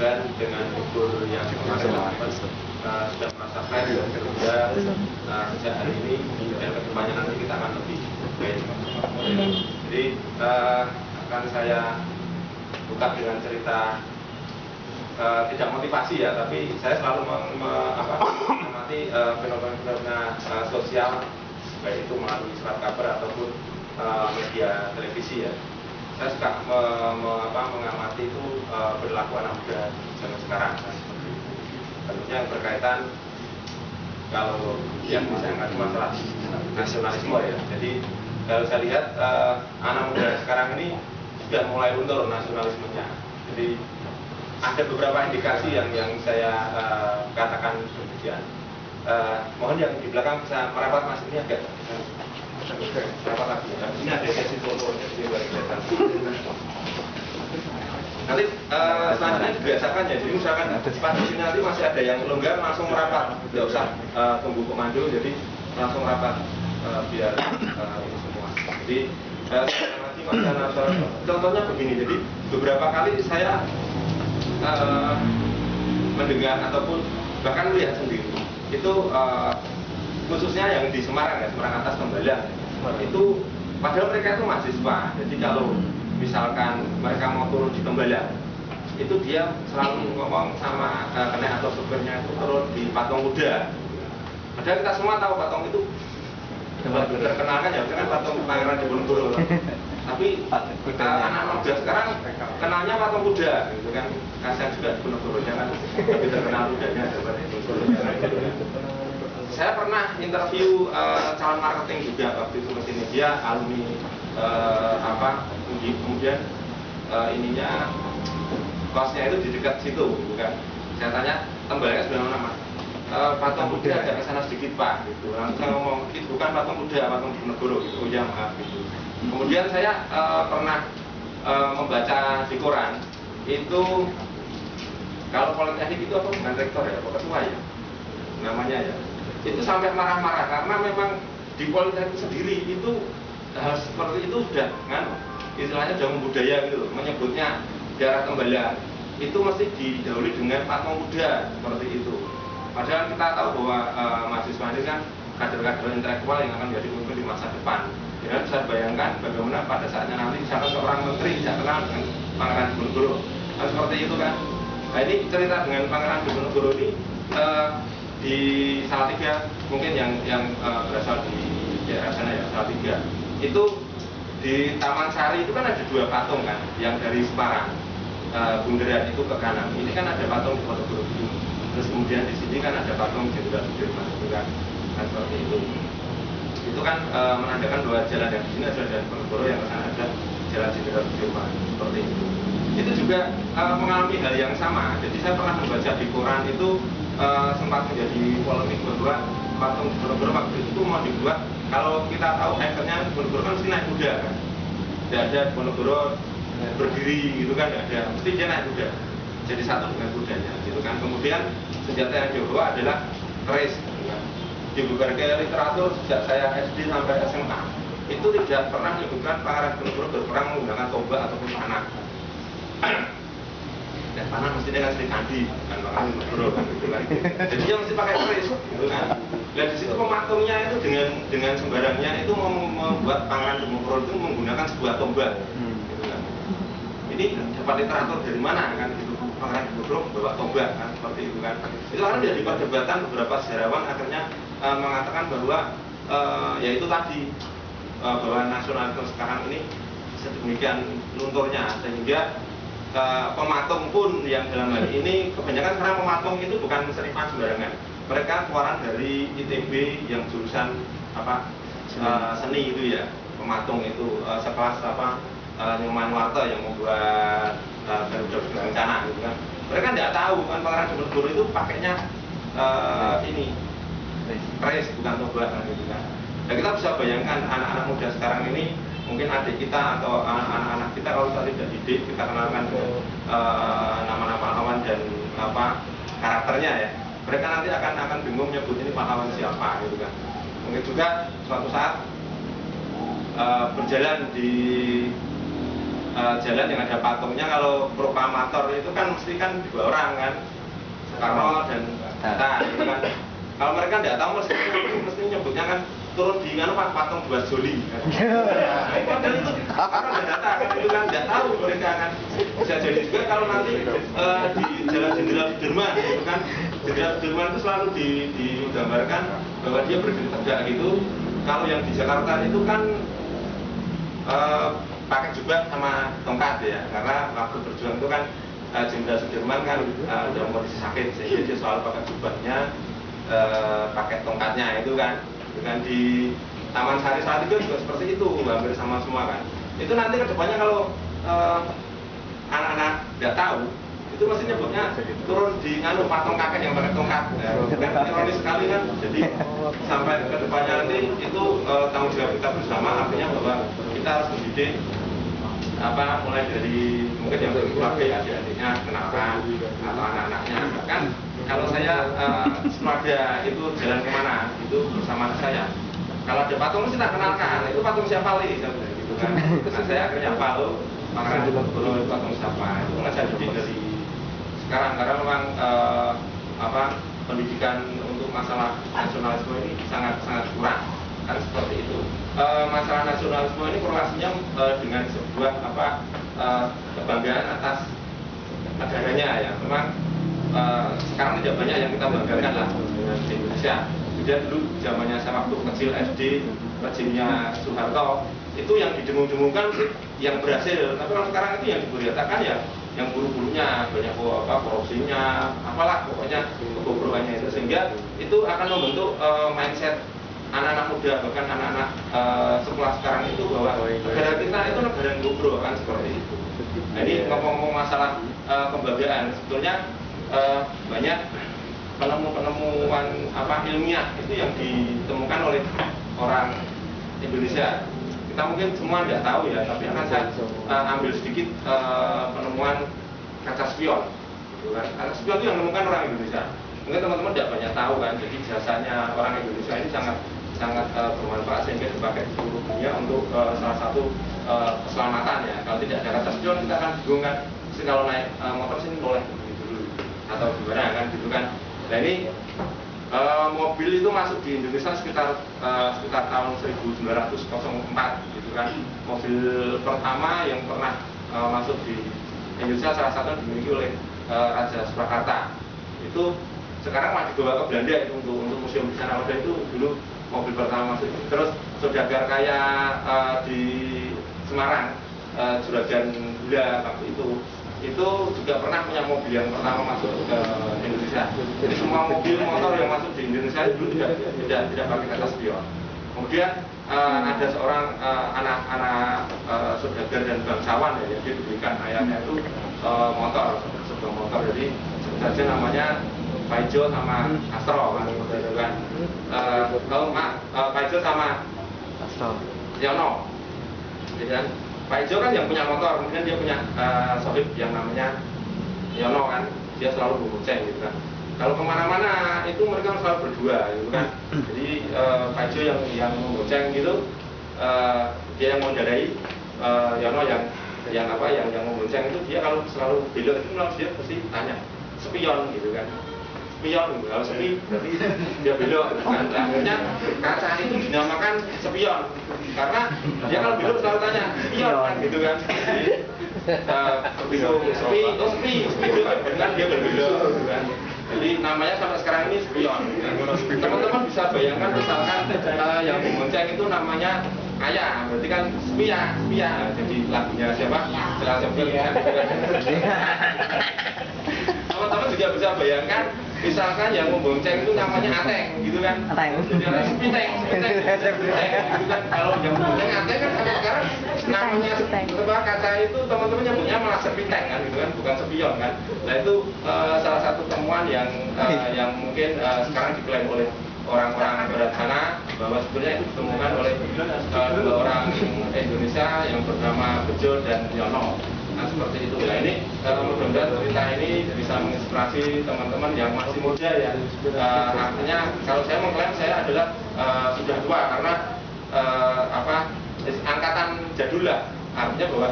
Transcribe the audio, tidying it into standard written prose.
banggakan dengan figur yang kemarin sudah merasakan kerja sejak hari ini dan kedepannya nanti kita akan lebih baik. Jadi akan saya buka dengan cerita tidak motivasi ya, tapi saya selalu mengamati fenomena sosial, baik itu melalui surat kabar ataupun media televisi ya. Saya suka mengamati itu perilaku anak muda zaman sekarang. Tentunya yang berkaitan kalau yang saya angkat masalah nasionalisme ya. Jadi kalau saya lihat anak muda sekarang ini sudah mulai luntur nasionalismenya. Jadi ada beberapa indikasi yang saya katakan demikian. Mohon yang di belakang bisa merapat, Mas, ini agak merapat lagi. Ini ada sesi foto jadi baru kelihatan. Nanti selanjutnya dibiasakan ya. Jadi misalkan pada sini nanti masih ada yang longgar, langsung merapat, tidak usah tunggu komando, jadi langsung rapat biar ini semua. Jadi nanti masalah contohnya begini. Jadi beberapa kali saya mendengar ataupun bahkan melihat sendiri itu khususnya yang di Semarang ya, Semarang Atas Tembalang itu, padahal mereka itu mahasiswa. Jadi kalau misalkan mereka mau turun di Tembalang itu dia selalu ngomong sama kenek atau supirnya itu turun di Patung Kuda. Padahal kita semua tahu patung itu terkenal kan ya, kan patung Pangeran Diponegoro. Tapi anak muda sekarang kenalnya patung kuda, gitu kan. Kasihan juga Diponegoro, jangan lebih terkenal kudanya daripada Diponegoro. Saya pernah interview calon marketing juga waktu itu kesini, dia alumni kemudian ininya kosnya itu di dekat situ, gitu kan. Saya tanya Tembalangnya sebelah mana, Mas? Patung kuda agak kesana sedikit, Pak, gitu. Langsung saya ngomong, itu bukan patung kuda, patung Diponegoro, gitu. Oh ya, maaf, gitu. Kemudian saya pernah membaca di koran itu kalau politeknik itu apa, bukan rektor ya, apa ketua ya namanya ya, itu sampai marah-marah karena memang di politeknik sendiri itu hal seperti itu sudah kan istilahnya sudah membudaya gitu, menyebutnya daerah Tembalang itu mesti didahului dengan patung kuda seperti itu. Padahal kita tahu bahwa mahasiswa ini kan kader-kader intelektual yang akan menjadi pemimpin di masa depan. Ya, bisa bayangkan bagaimana pada saatnya nanti misalkan seorang menteri tidak kenal dengan Pangeran Diponegoro, nah, seperti itu kan. Nah, ini cerita dengan Pangeran Diponegoro ini di Salatiga, mungkin yang berasal di daerah sana ya, Salatiga. Itu di Taman Sari itu kan ada dua patung kan, yang dari Semarang Bundaran itu ke kanan. Ini kan ada patung Diponegoro itu. Terus kemudian di sini kan ada patung Jenderal Sudirman itu kan, seperti itu. Itu kan menandakan bahwa jalan yang di sini adalah jalan Diponegoro, yang ke sana ada jalan Jenderal Sudirman, seperti itu. Itu juga mengalami hal yang sama. Jadi saya pernah membaca di koran itu sempat menjadi polemik bahwa patung Diponegoro waktu itu mau dibuat, kalau kita tahu akhirnya Diponegoro kan mesti naik kuda kan, tidak ada Diponegoro berdiri gitu kan, tidak ada, mesti dia naik kuda. Jadi satu dengan kudanya gitu kan. Kemudian senjata yang dibawa adalah keris gitu kan. Di berbagai literatur sejak saya SD sampai SMA itu tidak pernah menyebutkan Pangeran Diponegoro berperang menggunakan tombak ataupun panah. Dan panah mestinya kan Sri Kandi kan Pangeran Diponegoro kan gitu kan. Jadi dia mesti pakai keris gitu kan. Dan di situ pematungnya itu dengan sembarangnya itu membuat Pangeran Diponegoro itu menggunakan sebuah tombak gitu kan. Ini dapat literatur dari mana kan gitu. Pangeran Diponegoro membawa tombak kan, seperti itu kan. Itu kan menjadi perdebatan beberapa sejarawan akhirnya mengatakan bahwa yaitu tadi bahwa nasionalisme sekarang ini sedemikian lunturnya sehingga pematung pun yang dalam hal ini kebanyakan sekarang pematung itu bukan seniman sembarangan. Mereka keluaran dari ITB yang jurusan seni itu ya, pematung itu sekelas Nyoman Warta yang membuat Garuda Berencana gitu kan. Mereka tidak tahu kan Pangeran Diponegoro itu pakainya ini keris bukan tombak kan gitu kan. Dan kita bisa bayangkan anak-anak muda sekarang ini, mungkin adik kita atau anak-anak kita kalau kita tidak didik, kita kenalkan nama-nama pahlawan dan karakternya ya, mereka nanti akan bingung nyebut ini pahlawan siapa gitu kan. Mungkin juga suatu saat berjalan di jalan yang ada patungnya. Kalau proklamator itu kan mesti kan 2 orang kan, Soekarno dan Hatta gitu kan. Kalau mereka nggak tahu mesti nyebutnya kan turun di patung buat Joli kan. Padahal itu orang nggak datang kan, itu kan nggak tahu mereka kan. Bisa jadi juga kalau nanti di Jalan Jenderal Sudirman gitu kan, Jenderal Sudirman itu selalu digambarkan bahwa dia berdiri tegak gitu. Kalau yang di Jakarta itu kan pakai jubah sama tongkat ya, karena waktu berjuang itu kan Jenderal Sudirman kan dalam kondisi sakit sehingga dia selalu pakai jubahnya, pakai tongkatnya itu kan. Dengan di Taman Sari saat itu juga seperti itu, hampir sama semua kan. Itu nanti kedepannya kalau anak-anak nggak tahu, itu mesti nyebutnya turun di patung kakek yang pakai tongkat. Kan ironis sekali kan. Jadi sampai kedepannya nanti itu tanggung jawab kita bersama, artinya bahwa kita harus mendidik mulai dari mungkin yang keluarga adik-adiknya kenalan atau anak-anaknya. Bahkan kalau saya keluarga itu jalan kemana itu bersama anak saya, kalau ada patung mesti tak kenalkan, itu patung siapa li gitu kan. Nah saya akhirnya hafal makanya patung siapa, itu mulai saya didik dari sekarang, karena memang pendidikan untuk masalah nasionalisme ini sangat kurang kan, seperti itu. Masalah nasionalisme ini korelasinya dengan sebuah kebanggaan atas negaranya ya. Memang sekarang tidak banyak yang kita banggakan lah dengan Indonesia. Kemudian dulu zamannya saya waktu kecil SD, rejimnya Soeharto, itu yang didengung-dengungkan yang berhasil. Tapi kalau sekarang itu yang diberitakan ya yang buru-burunya, banyak korupsinya, apalah pokoknya kebobrokannya itu, sehingga itu akan membentuk mindset anak-anak muda, bahkan anak-anak sekolah sekarang itu bahwa negara kita itu negara yang bobrok kan, seperti itu. Nah ini ngomong-ngomong masalah kebanggaan, sebetulnya banyak penemuan ilmiah itu yang ditemukan oleh orang Indonesia. Kita mungkin semua tidak tahu ya, tapi akan saya ambil sedikit penemuan kaca spion. Gitu kan. Kaca spion itu yang menemukan orang Indonesia. Mungkin teman-teman tidak banyak tahu kan, jadi jasanya orang Indonesia ini sangat bermanfaat sehingga dipakai di seluruh dunia untuk salah satu keselamatan ya. Kalau tidak ada kaca spion kita akan bingung kan, kalau naik motor sini boleh dulu atau gimana kan gitu kan. Nah ini mobil itu masuk di Indonesia sekitar tahun 1904 gitu kan. Mobil pertama yang pernah masuk di Indonesia salah satu dimiliki oleh Raja Surakarta. Itu sekarang masih dibawa ke Belanda itu untuk museum di sana. Itu dulu mobil pertama masuk. Terus saudagar kaya di Semarang, Juragan Bula waktu itu juga pernah punya mobil yang pertama masuk ke Indonesia. Jadi semua mobil motor yang masuk di Indonesia dulu tidak pakai kaca spion. Kemudian ada seorang anak saudagar dan bangsawan ya, dia diberikan ayahnya itu sebuah motor. Jadi saja namanya Paijo sama Astro kan, gitu kan. Paijo sama Yono, gitu kan. Pak Ijo kan yang punya motor, kemudian dia punya sohib yang namanya Yono kan, dia selalu bergoceng gitu kan. Kalau kemana-mana itu mereka selalu berdua gitu kan. Jadi Pak Ijo yang menggoceng gitu, dia yang mengendarai, Yono yang membonceng itu, dia kalau selalu belok itu dia pasti tanya spion gitu kan. Spion, kalau sepi berarti dia belok kan. Akhirnya kaca itu dinamakan spion karena dia kalau belok selalu tanya spion kan gitu kan. Jadi sepi itu kan dia berbelok gitu kan. Jadi namanya sampai sekarang ini spion. Teman-teman bisa bayangkan misalkan yang membonceng itu namanya ayah, berarti kan spia. Jadi lagunya siapa? Jelas kan. Teman-teman juga bisa bayangkan misalkan yang membonceng itu namanya Ateng gitu kan. Jadi sepiteng gitu kan. Kalau yang membonceng Ateng kan sampai sekarang namanya kaca itu teman-teman nyebutnya malah sepiteng kan gitu kan, bukan spion kan. Nah itu salah satu temuan yang mungkin sekarang diklaim oleh orang-orang barat sana, bahwa sebenarnya itu ditemukan oleh dua orang Indonesia yang bernama Bejo dan Yono. Nah seperti itu. Nah ini mudah-mudahan cerita ini bisa menginspirasi teman-teman yang masih muda ya. Artinya kalau saya mengklaim saya adalah sudah tua karena angkatan jadul lah. Artinya bahwa